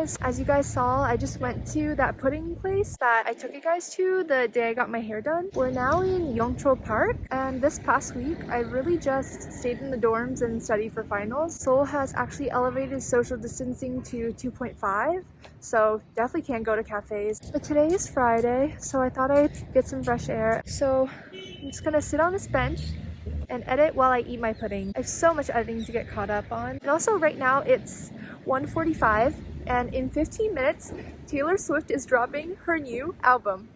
guys. As you guys saw, I just went to that pudding place that I took you guys to the day I got my hair done. We're now in Yongcho Park, and this past week I really just stayed in the dorms and studied for finals. Seoul has actually elevated social distancing to 2.5, so definitely can't go to cafes. But today is Friday, so I thought I'd get some fresh air. So I'm just gonna sit on this bench and edit while I eat my pudding. I have so much editing to get caught up on. And also right now it's 1:45, and in 15 minutes Taylor Swift is dropping her new album.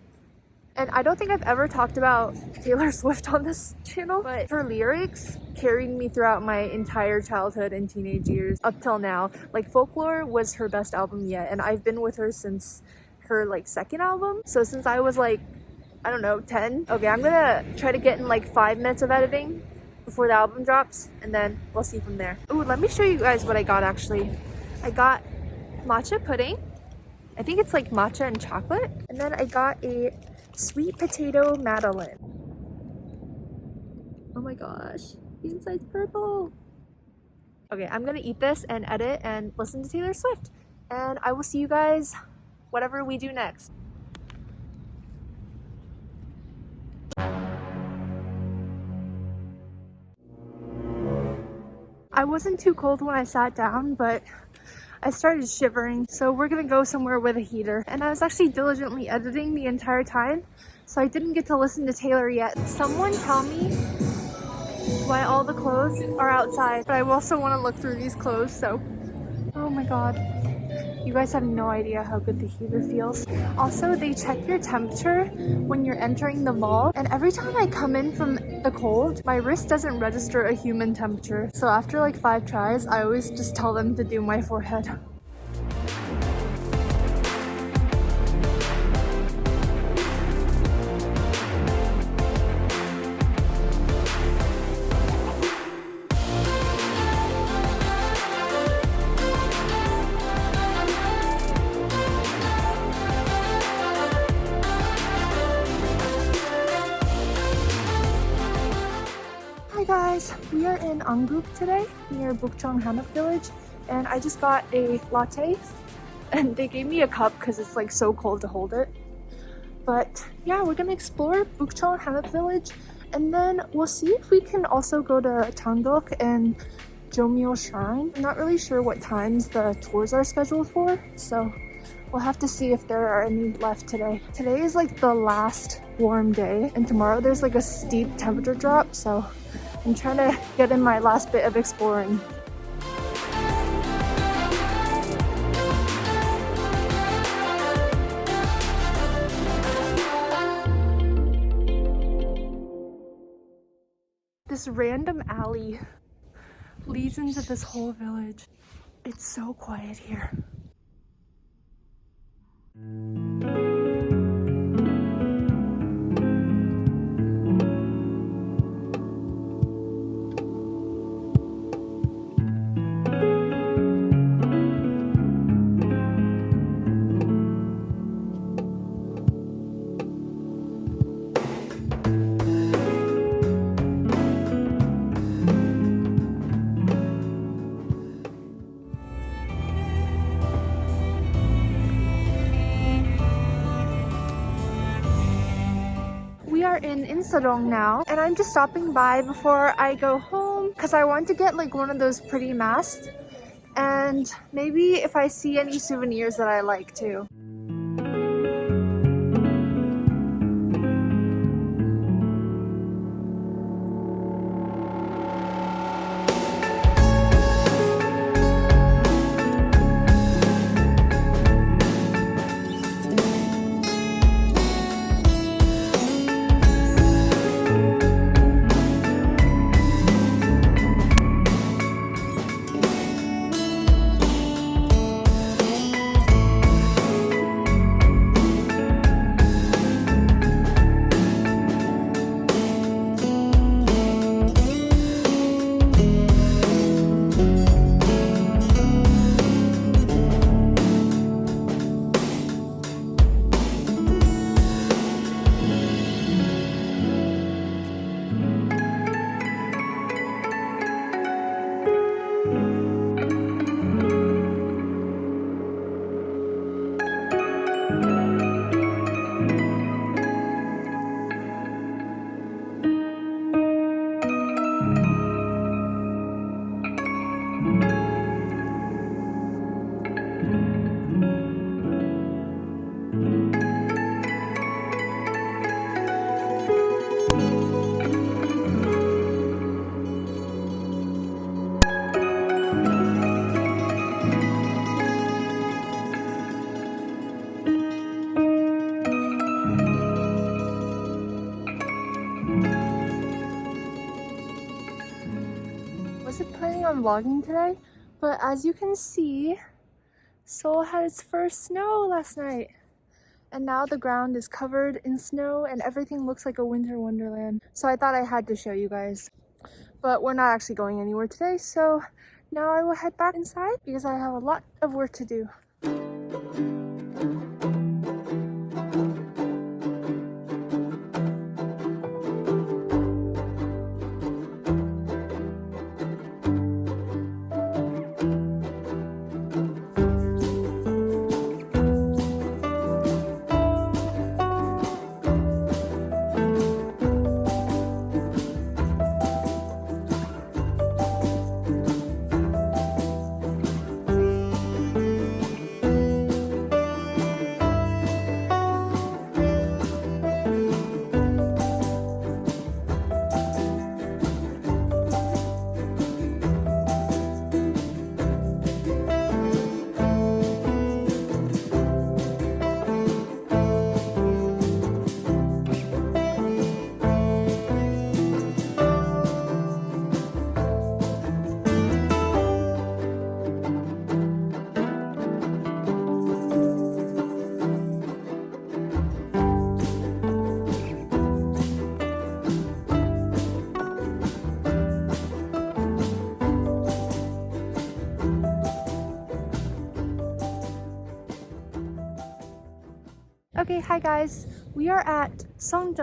And I don't think I've ever talked about Taylor Swift on this channel, but her lyrics carried me throughout my entire childhood and teenage years up till now. Like Folklore was her best album yet, and I've been with her since her like second album. So since I was like, I don't know, 10. Okay, I'm gonna try to get in like 5 minutes of editing before the album drops, and then we'll see from there. Ooh, let me show you guys what I got actually. I got matcha pudding. I think it's like matcha and chocolate. And then I got a sweet potato madeleine. Oh my gosh, the inside's purple. Okay, I'm gonna eat this and edit and listen to Taylor Swift. And I will see you guys whatever we do next. I wasn't too cold when I sat down, but I started shivering, so we're gonna go somewhere with a heater. And I was actually diligently editing the entire time, so I didn't get to listen to Taylor yet. Someone tell me why all the clothes are outside, but I also want to look through these clothes, so oh my god. You guys have no idea how good the heater feels. Also, they check your temperature when you're entering the mall, and every time I come in from the cold, my wrist doesn't register a human temperature. So after like 5 tries, I always just tell them to do my forehead. Hi guys, we are in Angguk today, near Bukchon Hanok village, and I just got a latte, and they gave me a cup because it's like so cold to hold it. But yeah, we're gonna explore Bukchon Hanok village, and then we'll see if we can also go to Tangdok and Jomyo Shrine. I'm not really sure what times the tours are scheduled for, so we'll have to see if there are any left today. Today is like the last warm day, and tomorrow there's like a steep temperature drop, so I'm trying to get in my last bit of exploring. This random alley leads into this whole village. It's so quiet here. We are in Insadong now, and I'm just stopping by before I go home because I want to get like one of those pretty masks, and maybe if I see any souvenirs that I like too. wasn't planning on vlogging today, but as you can see, Seoul had its first snow last night. And now the ground is covered in snow and everything looks like a winter wonderland. So I thought I had to show you guys. But we're not actually going anywhere today, so now I will head back inside because I have a lot of work to do. Okay, hi guys. We are at Seoul,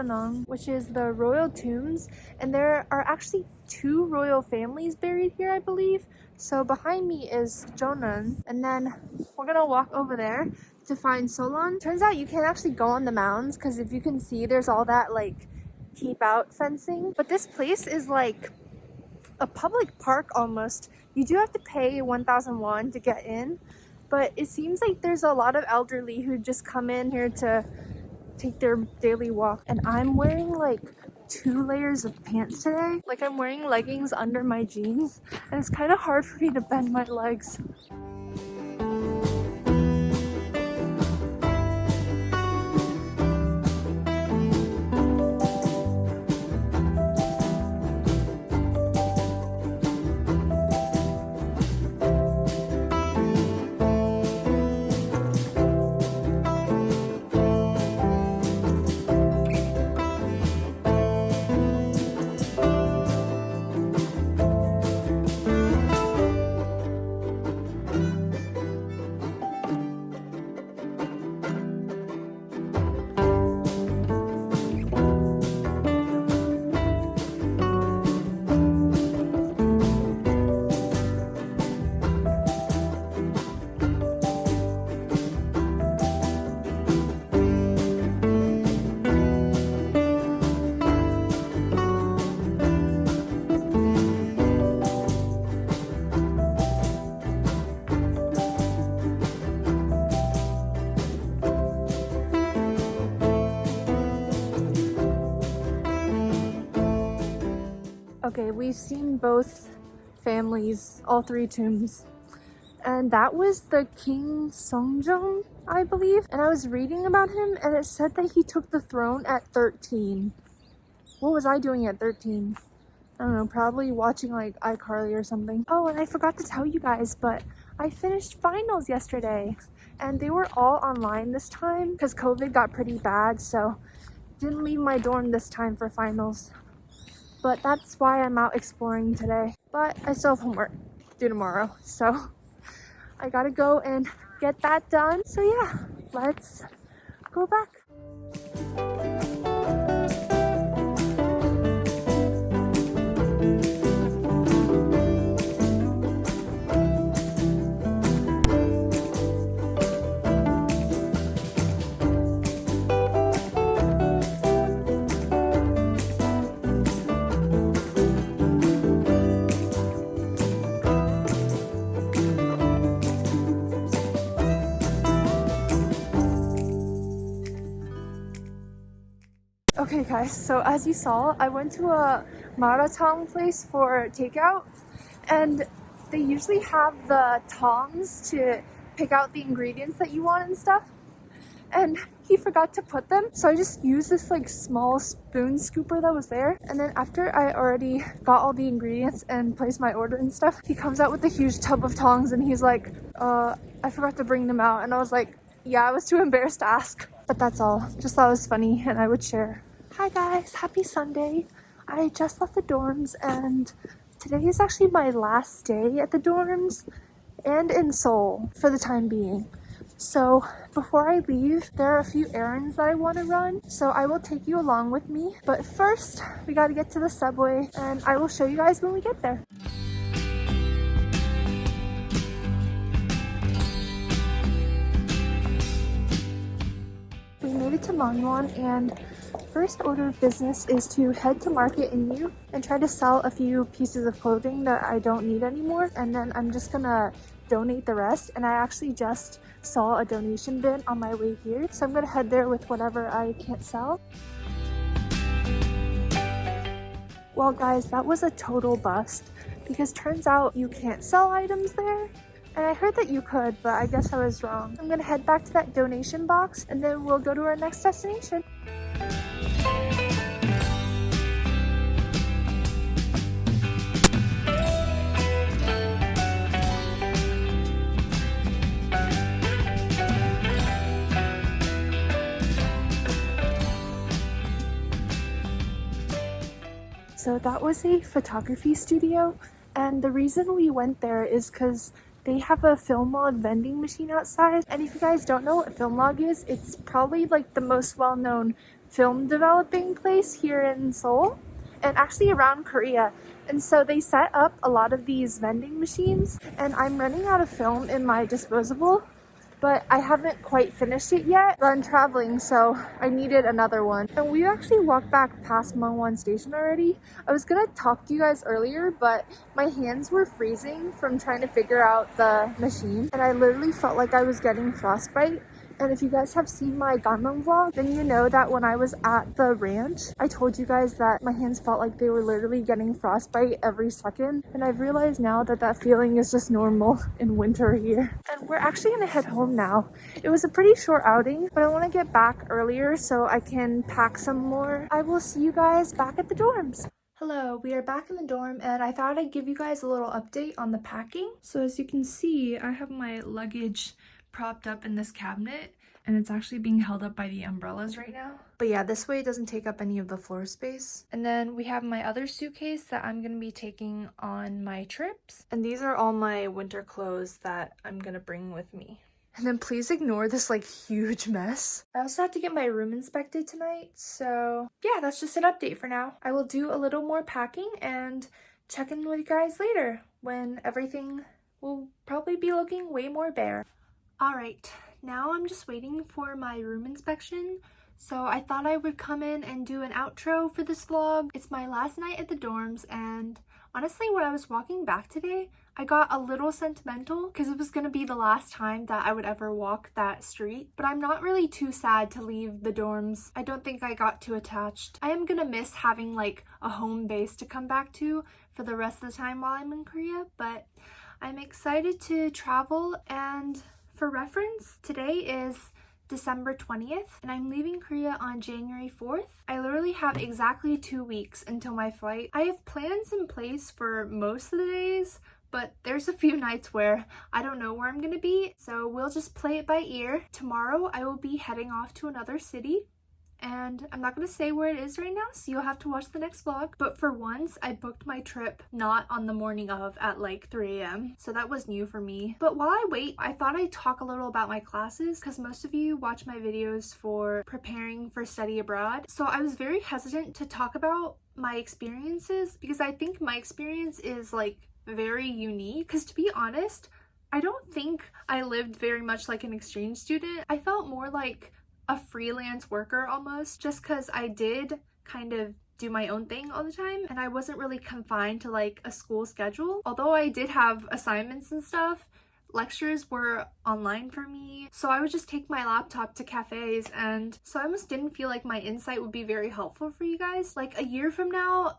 which is the royal tombs, and there are actually 2 royal families buried here, I believe. So behind me is Jonan, and then we're gonna walk over there to find Solon. Turns out you can't actually go on the mounds because if you can see, there's all that like keep out fencing. But this place is like a public park almost. You do have to pay 1,000 won to get in. But it seems like there's a lot of elderly who just come in here to take their daily walk. And I'm wearing like 2 layers of pants today. Like I'm wearing leggings under my jeans. And it's kind of hard for me to bend my legs. Okay, we've seen both families, all 3 tombs. And that was the King Seongjong, I believe. And I was reading about him and it said that he took the throne at 13. What was I doing at 13? I don't know, probably watching like iCarly or something. Oh, and I forgot to tell you guys, but I finished finals yesterday. And they were all online this time because COVID got pretty bad, so didn't leave my dorm this time for finals. But that's why I'm out exploring today. But I still have homework due tomorrow, so I gotta go and get that done. So yeah, let's go back. Okay guys, so as you saw, I went to a maratong place for takeout, and they usually have the tongs to pick out the ingredients that you want and stuff. And he forgot to put them. So I just used this like small spoon scooper that was there. And then after I already got all the ingredients and placed my order and stuff, he comes out with a huge tub of tongs and he's like, I forgot to bring them out. And I was like, yeah, I was too embarrassed to ask. But that's all. Just thought it was funny and I would share. Hi guys, happy Sunday. I just left the dorms and today is actually my last day at the dorms and in Seoul for the time being. So before I leave, there are a few errands that I want to run, so I will take you along with me. But first, we got to get to the subway and I will show you guys when we get there. We made it to Mangwon, and first order of business is to head to Market in Yu and try to sell a few pieces of clothing that I don't need anymore, and then I'm just gonna donate the rest. And I actually just saw a donation bin on my way here, so I'm gonna head there with whatever I can't sell. Well guys, that was a total bust because turns out you can't sell items there. And I heard that you could, but I guess I was wrong. I'm gonna head back to that donation box and then we'll go to our next destination. So that was a photography studio, and the reason we went there is because they have a film log vending machine outside. And if you guys don't know what film log is, it's probably like the most well-known film developing place here in Seoul and actually around Korea. And so they set up a lot of these vending machines, and I'm running out of film in my disposable, but I haven't quite finished it yet. I'm traveling, so I needed another one. And we actually walked back past Mangwon Station already. I was gonna talk to you guys earlier, but my hands were freezing from trying to figure out the machine, and I literally felt like I was getting frostbite. And if you guys have seen my Gangnam vlog, then you know that when I was at the ranch, I told you guys that my hands felt like they were literally getting frostbite every second. And I've realized now that that feeling is just normal in winter here. And we're actually gonna head home now. It was a pretty short outing, but I wanna get back earlier so I can pack some more. I will see you guys back at the dorms. Hello, we are back in the dorm and I thought I'd give you guys a little update on the packing. So as you can see, I have my luggage propped up in this cabinet and it's actually being held up by the umbrellas right now. But yeah, this way it doesn't take up any of the floor space. And then we have my other suitcase that I'm gonna be taking on my trips. And these are all my winter clothes that I'm gonna bring with me. And then please ignore this like huge mess. I also have to get my room inspected tonight, so yeah, that's just an update for now. I will do a little more packing and check in with you guys later when everything will probably be looking way more bare. Alright, now I'm just waiting for my room inspection, so I thought I would come in and do an outro for this vlog. It's my last night at the dorms, and honestly when I was walking back today, I got a little sentimental because it was going to be the last time that I would ever walk that street. But I'm not really too sad to leave the dorms. I don't think I got too attached. I am going to miss having like a home base to come back to for the rest of the time while I'm in Korea, but I'm excited to travel. And for reference, today is December 20th and I'm leaving Korea on January 4th. I literally have exactly 2 weeks until my flight. I have plans in place for most of the days, but there's a few nights where I don't know where I'm gonna be, so we'll just play it by ear. Tomorrow I will be heading off to another city, and I'm not gonna say where it is right now, so you'll have to watch the next vlog. But for once, I booked my trip not on the morning of at like 3 a.m. So that was new for me. But while I wait, I thought I'd talk a little about my classes because most of you watch my videos for preparing for study abroad. So I was very hesitant to talk about my experiences because I think my experience is like very unique. Because to be honest, I don't think I lived very much like an exchange student. I felt more like a freelance worker almost, just because I did kind of do my own thing all the time and I wasn't really confined to like a school schedule. Although I did have assignments and stuff, lectures were online for me, so I would just take my laptop to cafes, and so I almost didn't feel like my insight would be very helpful for you guys. Like a year from now,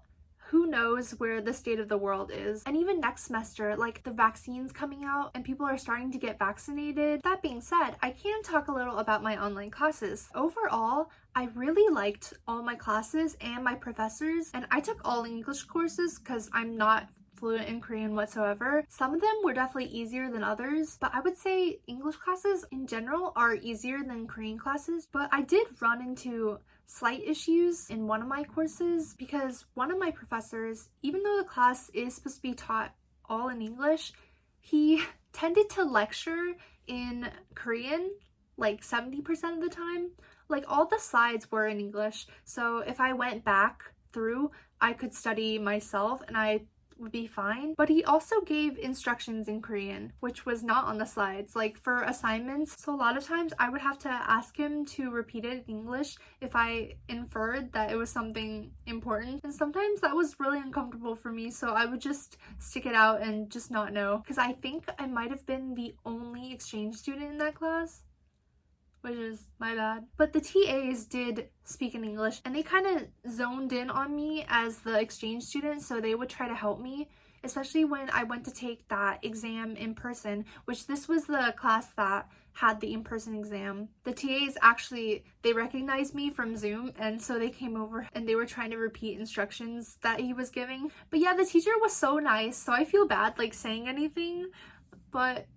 who knows where the state of the world is. And even next semester, like the vaccines coming out and people are starting to get vaccinated. That being said, I can talk a little about my online classes. Overall, I really liked all my classes and my professors, and I took all English courses because I'm not fluent in Korean whatsoever. Some of them were definitely easier than others, but I would say English classes in general are easier than Korean classes. But I did run into slight issues in one of my courses because one of my professors, even though the class is supposed to be taught all in English, he tended to lecture in Korean like 70% of the time. Like all the slides were in English, so if I went back through, I could study myself and I would be fine. But he also gave instructions in Korean, which was not on the slides, like for assignments. So a lot of times I would have to ask him to repeat it in English if I inferred that it was something important. And sometimes that was really uncomfortable for me, so I would just stick it out and just not know. Because I think I might have been the only exchange student in that class, which is my bad. But the TAs did speak in English and they kind of zoned in on me as the exchange student, so they would try to help me, especially when I went to take that exam in person, which this was the class that had the in-person exam. The TAs actually, they recognized me from Zoom, and so they came over and they were trying to repeat instructions that he was giving. But yeah, the teacher was so nice, so I feel bad like saying anything, but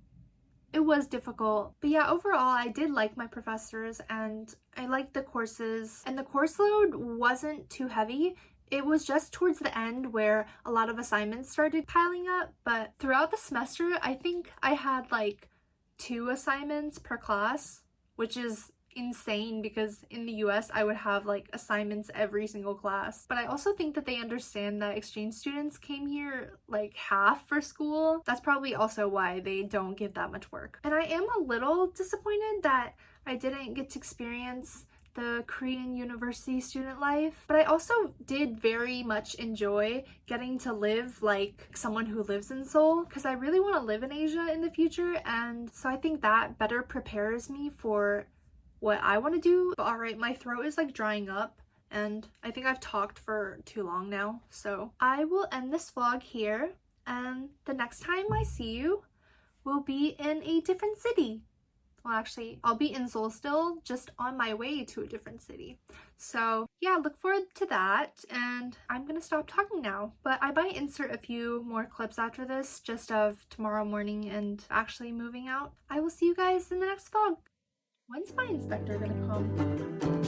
it was difficult. But yeah, overall, I did like my professors and I liked the courses, and the course load wasn't too heavy. It was just towards the end where a lot of assignments started piling up, but throughout the semester, I think I had like 2 assignments per class, which is insane because in the US I would have like assignments every single class. But I also think that they understand that exchange students came here like half for school. That's probably also why they don't give that much work. And I am a little disappointed that I didn't get to experience the Korean university student life, but I also did very much enjoy getting to live like someone who lives in Seoul, because I really want to live in Asia in the future, and so I think that better prepares me for what I want to do. But alright, my throat is like drying up and I think I've talked for too long now, so I will end this vlog here, and the next time I see you will be in a different city. Well, actually, I'll be in Seoul still, just on my way to a different city. So yeah, look forward to that, and I'm gonna stop talking now. But I might insert a few more clips after this, just of tomorrow morning and actually moving out. I will see you guys in the next vlog. When's my inspector gonna come?